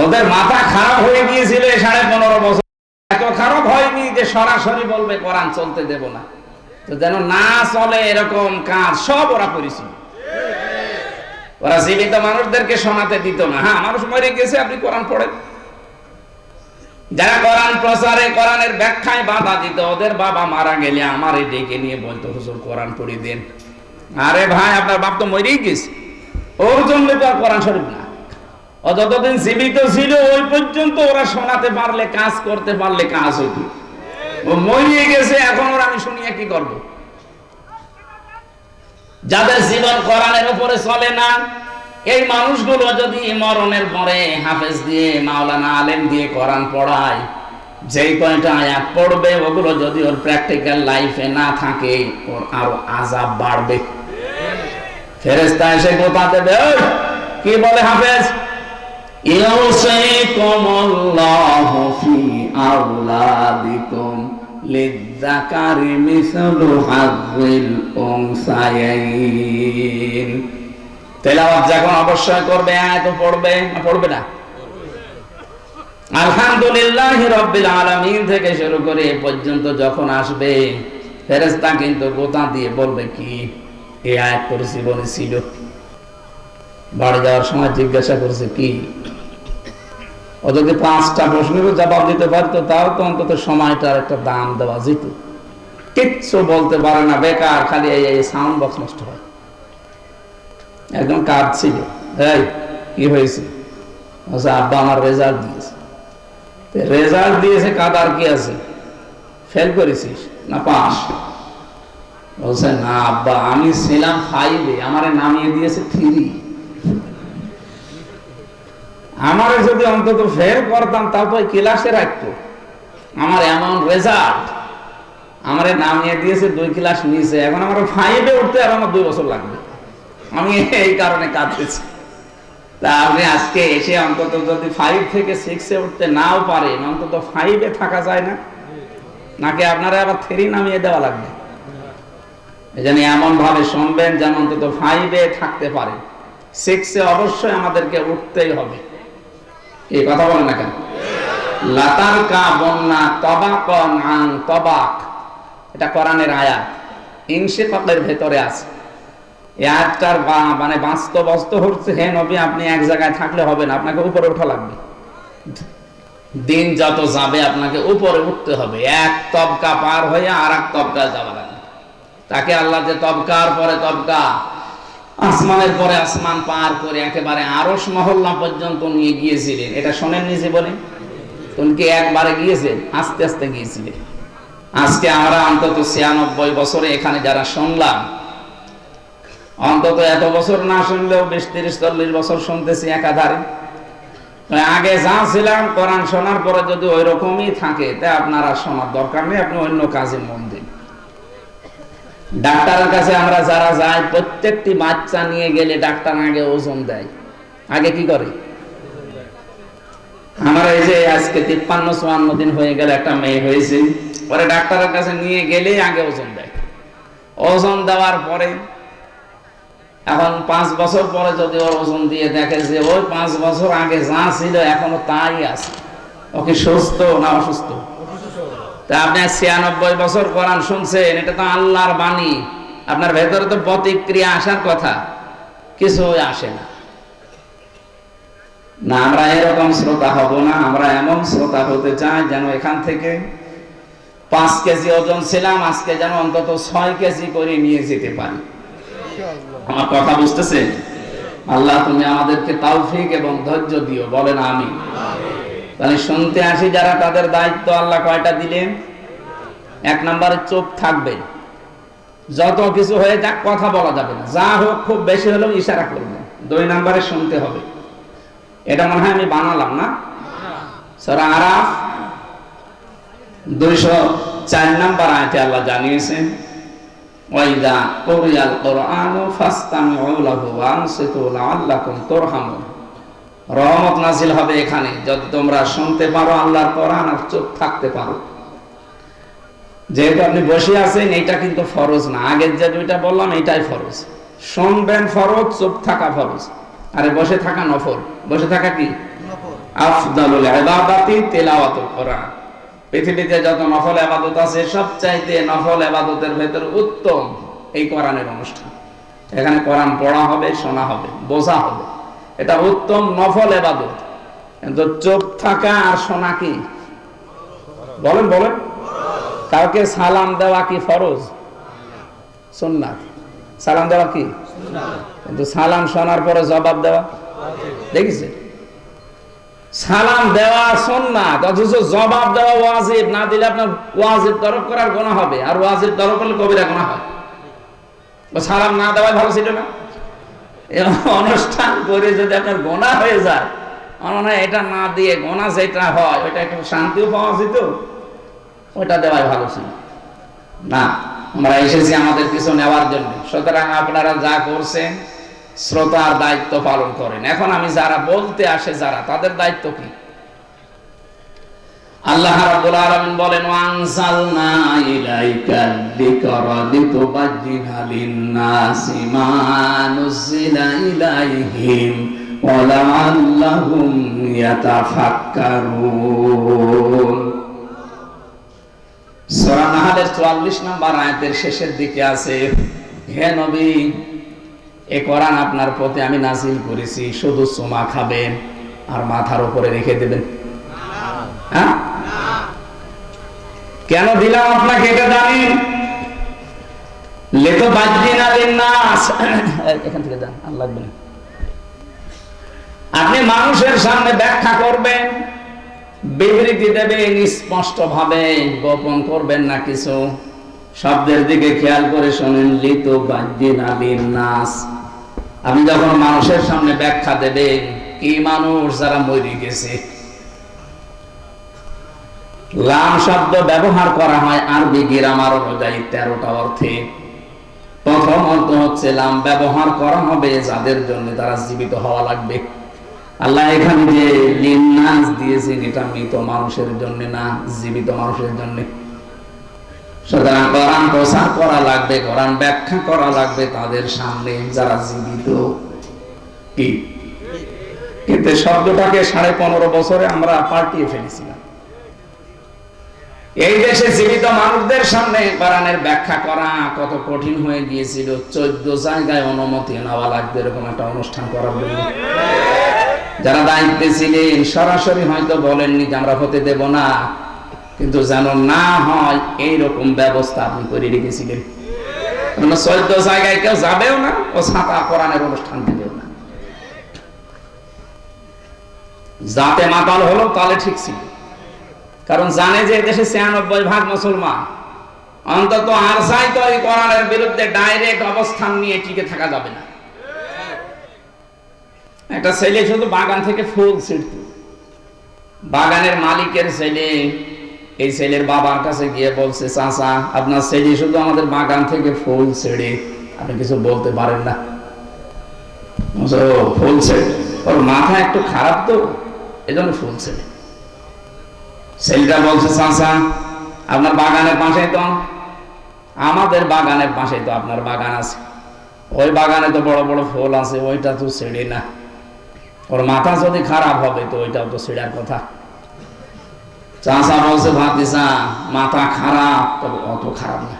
ওদের মাথা খারাপ হয়ে গিয়েছিল 15.5 বছর। এত খারাপ হয়নি যে সরাসরি বলবে কোরআন চলতে দেব না, তো যেন না চলে এরকম কাজ সব ওরা করেছিল। ওরা জীবিত মানুষদেরকে শোনাতে দিত না। হ্যাঁ, মানুষ মরে গেছে, আপনি কোরআন পড়েন। যারা কোরআন প্রচারে, কোরআনের ব্যাখ্যায় বাধা দিত, ওদের বাবা মারা গেলে আমারে ডেকে নিয়ে বলতো, হুজুর কোরআন পড়িয়ে দেন। আরে ভাই, আপনার বাপ তো মরেই গেছে, ওর জন্য তো আর কোরআন শরীফ না। ও যতদিন জীবিত ছিল ওই পর্যন্ত ওরা শোনাতে পারলে, কাজ করতে পারলে কাজ হইত। ও মরিয়ে গেছে, এখন ওরা আমি শুনিয়ে কি করব? যাদের জীবন কোরআনের উপরে চলে না, এই মানুষগুলো যদি মরণের পরে হাফেজ দিয়ে, মাওলানা আলেম দিয়ে কোরআন পড়ায়, যেই কয়টা আয়াত পড়বে ওগুলো যদি ওর প্র্যাকটিক্যাল লাইফে না থাকে, ওর আরো আযাব বাড়বে। ফেরেশতা এসে গোতা দেবে, ওই কি বলে হাফেজ? ইউসিকুমুল্লাহু ফি আওলাদিকুম লিযযাকারি মিসলু হাযযিল উনসায়াইন। তেলাওয়াত যখন অবশ্যই করবে, আয়াত পড়বে না পড়বে না? আলহামদুলিল্লাহি রাব্বিল আলামিন থেকে শুরু করে এ পর্যন্ত যখন আসবে, ফেরেশতা কিন্তু গোতা দিয়ে বলবে, কি এই আয়াত তোর জীবনে ছিল? বাড়ি যাওয়ার সময় জিজ্ঞাসা করছে কি? ও যদি 5টা প্রশ্নেরও জবাব দিতে পারতো, তাও তো অন্তত সময়টার একটা দাম দেওয়া যেত। কিচ্ছু বলতে পারে না, বেকার, খালি এই সাউন্ড বক্স নষ্ট হয়। একদম কাঁদছিল, এই কি হয়েছে? আব্বা আমার রেজাল্ট দিয়েছে। রেজাল্ট দিয়েছে, কাঁদার কি আছে? ফেল করেছিস না পাস? বলছে না আব্বা, আমি ছিলাম 5-এ, আমারে নামিয়ে দিয়েছে 3। আমারে যদি অন্তত ফেল করতাম তাও তো ক্লাসে রাখতো। আমার এমন রেজাল্ট, আমারে নামিয়ে দিয়েছে 2 ক্লাস নিচে, এখন আমার 5-এ উঠতে আর আমার 2 বছর লাগবে। আমি এই কারণে কাঁদতেছি। তা আপনি আজকে এসে অন্তত যদি 5 থেকে 6-এ উঠতে নাও পারেন, অন্তত 5-এ থাকা যায় না? নাকি আপনারা আবার 3 নামিয়ে দেওয়া লাগবে? এই জন্য এমন ভাবে শুনবেন যেন অন্তত 5-এ থাকতে পারে। 6-এ অবশ্যই আমাদেরকে উঠতেই হবে। এই কথা বলেন না কেন? লাতার কা বন্যা তবাকন আন তবাক, এটা কোরআনের আয়াত, ইনশিকাকের ভেতরে আছে। এই আয়াতটার মানে বাস্তব অর্থ হচ্ছে, হে নবী, আপনি এক জায়গায় থাকলে হবে না, আপনাকে উপরে ওঠা লাগবে। দিন যত যাবে আপনাকে উপরে উঠতে হবে, এক তবকা পার হয়ে আর এক তবকায় যাওয়া লাগবে। তাকে আল্লাহ যে তবকার পরে তবকা, আসমানের পরে আসমান পার করে একেবারে আরশ মহল্লা পর্যন্ত নিয়ে গিয়েছিলেন, এটা শোনেননি জীবনে? তুমি কি একবারে গিয়েছেন? আস্তে আস্তে গিয়েছিলেন। আজকে আমরা অন্তত 96 বছরে এখানে যারা শুনলাম, অন্তত এত বছর না শুনলেও 20, 30, 40 বছর শুনতেছি একাধারে। আগে যা ছিলাম, কোরআন শোনার পরে যদি ওই রকমই থাকে, তা আপনারা শোনার দরকার নেই, আপনি অন্য কাজে মন দিন। ডাক্তারের কাছে আমরা যারা যাই, প্রত্যেকটি বাচ্চা নিয়ে গেলে ডাক্তার আগে ওজন দেয়। আগে কি করে? আমার এই যে আজকে 53-54 দিন হয়ে গেল, একটা মেয়ে হয়েছে, পরে ডাক্তারের কাছে নিয়ে গেলে আগে ওজন দেয়। ওজন দেওয়ার পরে এখন 5 বছর পরে যদি ওর ওজন দিয়ে দেখে যে ওই 5 বছর আগে যা ছিল এখনো তাই আছে, ওকে সুস্থ না অসুস্থ? তা আপনি 96 বছর কোরআন শুনছেন, এটা তো আল্লাহর বাণী, আপনার ভেতরে তো প্রতিক্রিয়া আসার কথা, কিছু আসে না। না, আমরা এরকম শ্রোতা হব না, আমরা এমন শ্রোতা হতে চাই যেন এখান থেকে 5 কেজি ওজন ছিলাম, আজকে যেন অন্তত 6 কেজি করে নিয়ে যেতে পারি। আমার কথা বুঝতেছে? আল্লাহ তুমি আমাদেরকে তৌফিক এবং ধৈর্য দিও, বলেন আমিন। তাহলে শুনতে আসি যারা, তাদের দায়িত্ব আল্লাহ কয়টা দিলেন? 1 নম্বরে চুপ থাকবে, যত কিছু হয়ে যাক কথা বলা যাবে না, যা হোক খুব বেশি হলেও ইশারা করবে। 2 নম্বরে শুনতে হবে। এটা মনে হয় আমি বানালাম না? সূরা আরাফ 204 নম্বর আয়াতে আল্লাহ জানিয়েছেন, ওয়াইদা কুরিয়াল কুরআনু ফাসতামিউ লাহু ওয়া আনসিতু লাআল্লাকুম তুরহামুন। রহমত নাযিল হবে এখানে যদি তোমরা শুনতে পারো আল্লাহর কোরআন আর চুপ থাকতে পারো। যেহেতু আপনি বসে আছেন, এটা কিন্তু ফরজ না, আগের যে 2টা বললাম এটাই ফরজ। শুনবেন ফরজ, চুপ থাকা ফরজ, আরে বসে থাকা নফল। বসে থাকা কি? আফদালুল ইবাদাতি তিলাওয়াতুল কোরআন। পৃথিবীতে যত নফল ইবাদত আছে সবচাইতে নফল ইবাদতের ভেতর উত্তম এই কোরআনের অনুষ্ঠান। এখানে কোরআন পড়া হবে, শোনা হবে, বোঝা হবে, এটা উত্তম নফল ইবাদত। কিন্তু চুপ থাকা আর শোনা কি? বলেন বলেন। কাউকে সালাম দেওয়া কি ফরজ? সুন্নাত। সালাম দেওয়া কি? কিন্তু সালাম শোনার পরে জবাব দেওয়া দেখেছে? সালাম দেওয়া সুন্নাত, অথচ জবাব দেওয়া ওয়াজিব। না দিলে আপনার ওয়াজিব তরক করার গুনাহ হবে, আর ওয়াজিব তরক করলে কবিরা গুনাহ হয়। সালাম না দেওয়া ভালো ছিল না? অনুষ্ঠান করে যদি আপনার গুনাহ হয়ে যায়, আমার মনে হয় এটা না দিয়ে গুনাহ যেটা হয় ওইটা একটু শান্তিও পাওয়া যেত, ওইটা দেওয়াই ভালো ছিল। না, আমরা এসেছি আমাদের কিছু নেওয়ার জন্য। সুতরাং আপনারা যা করছেন শ্রোতার দায়িত্ব পালন করেন। এখন আমি যারা বলতে আসে যারা, তাদের দায়িত্ব কি? আল্লাহ রাব্বুল আলামিন বলেন, ওয়ানজালনা ইলাইকাল যিকরা লিতুবাজ্জিনা লিন-নাসি মা নুজিলা ইলাইহিম ওয়া লাআল্লাহুম ইয়াতাফাক্কারুন। সূরা নাহলের 44 নম্বর আয়াতের শেষের দিকে আছে, হে নবী, এই কোরআন আপনার প্রতি আমি নাযিল করেছি, শুধু চুমা খাবেন আর মাথার উপরে রেখে দেবেন? হ্যাঁ, কেন দিলাম আপনাকে এটা জানেন? লিতুবাজ্জিনা লিন-নাস, এখান থেকে যান, আর লাগবে না। আপনি মানুষের সামনে ব্যাখ্যা করবেন, বিবৃতি দেবেন স্পষ্ট ভাবে, গোপন করবেন না কিছু। শব্দের দিকে খেয়াল করে শোনেন, লিতুবাজ্জিনা লিন-নাস। আপনি যখন মানুষের সামনে ব্যাখ্যা দেবেন, কি মানুষ যারা মরে গেছে। লাম শব্দ ব্যবহার করা হয় আরবি গ্রামার অনুযায়ী 13টা অর্থে। প্রথম অর্থ হচ্ছে লাম ব্যবহার করা হবে যাদের জন্য তারা জীবিত হওয়া লাগবে। আল্লাহ এখানে যে লিন-নাস দিয়েছেন, এটা মৃত মানুষের জন্য না, জীবিত মানুষের জন্য। সুতরাং কোরআন প্রচার করা লাগবে, কোরআন ব্যাখ্যা করা লাগবে তাদের সামনে যারা জীবিত। কি কিন্তু শব্দটাকে 15.5 বছরে আমরা পাল্টিয়ে ফেলেছিলাম। এই দেশে জীবিত মানুষদের সামনে কোরআনের ব্যাখ্যা করা কত কঠিন হয়ে গিয়েছিল। 14 জায়গায় অনুমতি নেওয়া লাগবে এরকম একটা অনুষ্ঠান করার জন্য। যারা দায়িত্বে ছিলেন সরাসরি হয়তো বলেননি যে আমরা হতে দেব না, কিন্তু যেন না হয় এইরকম ব্যবস্থা আপনি করে রেখেছিলেন। 14 জায়গায় কেউ যাবেও না, ও ছাতা কোরআনের অনুষ্ঠান দিবেও না। যাতে মাতাল হলো তাহলে ঠিক ছিল, কারণ জানে যে দেশে 96% মুসলমান। অন্তত আর চাইতো এই কোরআনের বিরুদ্ধে ডাইরেক্ট অবস্থান নিয়ে টিকে থাকা যাবে না। একটা ছেলে শুধু বাগান থেকে ফুল ছিঁড়ত, বাগানের মালিকের ছেলে এই ছেলের বাবার কাছে গিয়ে বলছে, চাচা আপনার ছেলে শুধু আমাদের বাগান থেকে ফুল ছেড়ে, আপনি কিছু বলতে পারেন না? ফুল ছেড়ে, ওর মাথা একটু খারাপ তো, এই জন্য ফুল ছেড়ে। ছেলেটা বলছে, চাচা আপনার বাগানের পাশে তো, আমাদের বাগানের পাশে তো আপনার বাগান আছে, ওই বাগানে তো বড় বড় ফুল আছে, ওইটা তো ছেড়ে না। ওর মাথা যদি খারাপ হবে তো ওইটাও তো ছেড়ার কথা। চাচা বলছে, ভাতিজা মাথা খারাপ, তবে অত খারাপ না।